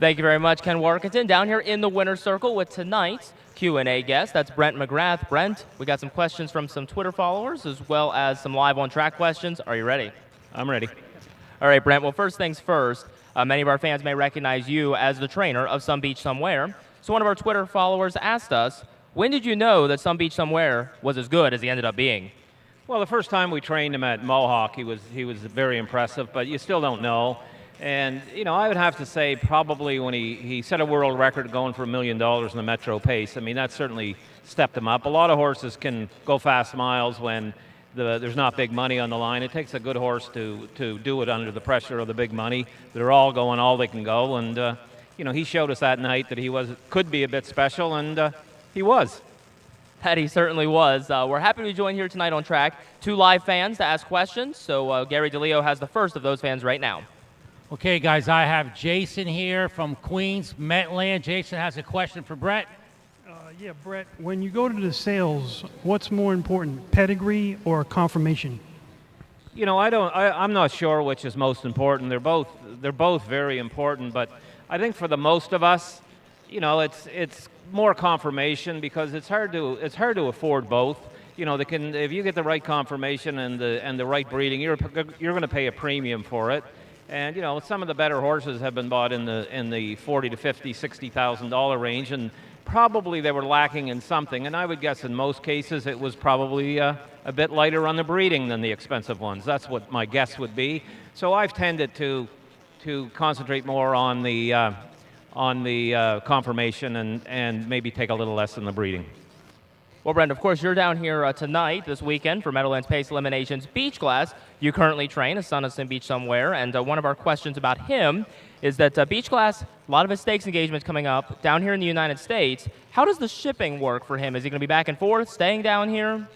Thank you very much, Ken Warkington. Down here in the winner's circle with tonight's Q&A guest. That's Brent McGrath. Brent, we got some questions from some Twitter followers as well as some live on-track questions. Are you ready? I'm ready. All right, Brent. Well, first things first, many of our fans may recognize you as the trainer of Somebeach Somewhere. So one of our Twitter followers asked us, when did you know that Somebeach Somewhere was as good as he ended up being? Well, the first time we trained him at Mohawk, he was very impressive, but you still don't know. And, I would have to say probably when he set a world record going for $1 million in the Metro pace. I mean, that certainly stepped him up. A lot of horses can go fast miles when there's not big money on the line. It takes a good horse to do it under the pressure of the big money. They're all going all they can go. And, he showed us that night that he could be a bit special, and he was. That he certainly was. We're happy to be joined here tonight on track. 2 live fans to ask questions. So Gary DeLeo has the first of those fans right now. Okay, guys, I have Jason here from Queens, Meadowlands. Jason has a question for Brent. Yeah, Brett, when you go to the sales, what's more important, pedigree or confirmation? I'm not sure which is most important. They're both very important, but I think for the most of us, it's more confirmation because it's hard to afford both. If you get the right confirmation and the right breeding, you're going to pay a premium for it. And some of the better horses have been bought in the $40,000 to $50,000, $60,000 range, and probably they were lacking in something. And I would guess in most cases it was probably a bit lighter on the breeding than the expensive ones. That's what my guess would be. So I've tended to concentrate more on the confirmation and maybe take a little less in the breeding. Well, Brent, of course, you're down here tonight, this weekend, for Meadowlands Pace Eliminations Beach Class. You currently train a son of Somebeach Somewhere, and one of our questions about him is that Beach Class, a lot of his stakes engagements coming up down here in the United States. How does the shipping work for him? Is he going to be back and forth, staying down here?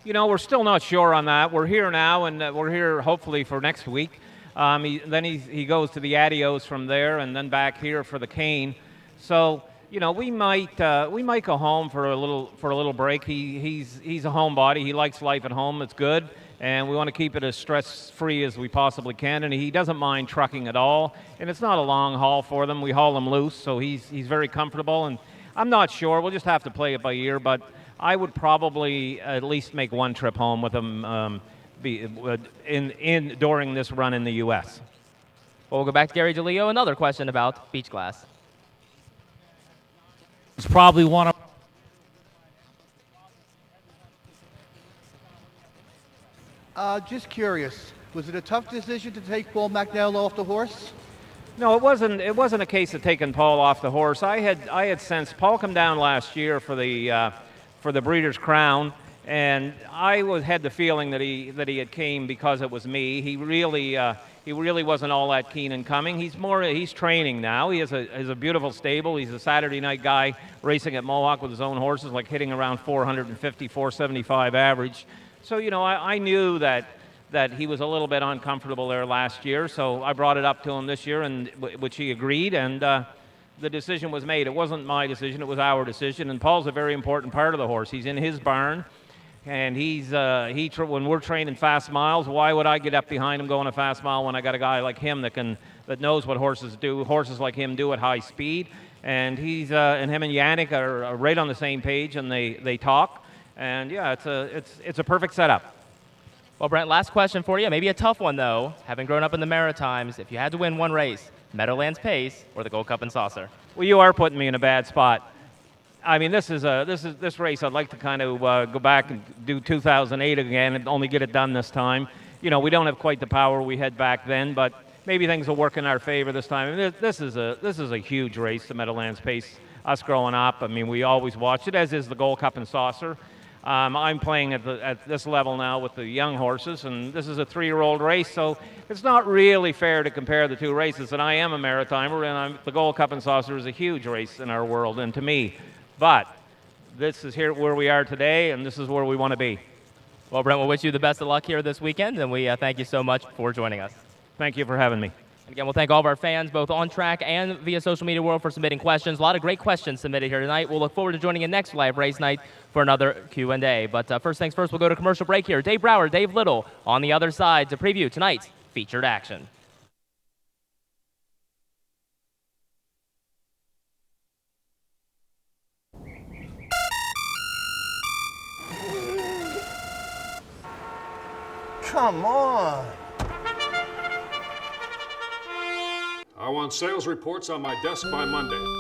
We're still not sure on that. We're here now, and we're here hopefully for next week. Then he goes to the Adios from there, and then back here for the Cane. So we might go home for a little break. He's a homebody. He likes life at home. It's good, and we want to keep it as stress-free as we possibly can. And he doesn't mind trucking at all. And it's not a long haul for them. We haul him loose, so he's very comfortable. And I'm not sure. We'll just have to play it by ear. But I would probably at least make one trip home with him during this run in the U.S. Well, we'll go back to Gary DeLeo. Another question about Beach Class. It's probably one of... Just curious, was it a tough decision to take Paul McNeil off the horse? No, it wasn't. It wasn't a case of taking Paul off the horse. I had sensed Paul come down last year for the Breeders' Crown, and I had the feeling that he had came because it was me. He really wasn't all that keen in coming. He's training now. He has a beautiful stable. He's a Saturday night guy racing at Mohawk with his own horses, like hitting around 450, 475 average. So I knew that he was a little bit uncomfortable there last year. So I brought it up to him this year, and which he agreed, and the decision was made. It wasn't my decision; it was our decision. And Paul's a very important part of the horse. He's in his barn. And when we're training fast miles, why would I get up behind him going a fast mile when I got a guy like him that knows what horses do? Horses like him do at high speed, and and him and Yannick are right on the same page, and they talk, and yeah, it's a perfect setup. Well, Brent, last question for you. Maybe a tough one though. Having grown up in the Maritimes, if you had to win one race, Meadowlands Pace or the Gold Cup and Saucer? Well, you are putting me in a bad spot. I mean, this race. I'd like to kind of go back and do 2008 again, and only get it done this time. We don't have quite the power we had back then, but maybe things will work in our favor this time. I mean, this is a huge race, the Meadowlands Pace. Us growing up, I mean, we always watched it, as is the Gold Cup and Saucer. I'm playing at this level now with the young horses, and this is a 3-year-old race, so it's not really fair to compare the two races. And I am a Maritimer, and the Gold Cup and Saucer is a huge race in our world, and to me. But this is here where we are today, and this is where we want to be. Well, Brent, we'll wish you the best of luck here this weekend, and we thank you so much for joining us. Thank you for having me. And again, we'll thank all of our fans, both on track and via social media world, for submitting questions. A lot of great questions submitted here tonight. We'll look forward to joining you next live race night for another Q&A. But first things first, we'll go to commercial break here. Dave Brower, Dave Little on the other side to preview tonight's featured action. come on. I want sales reports on my desk by Monday.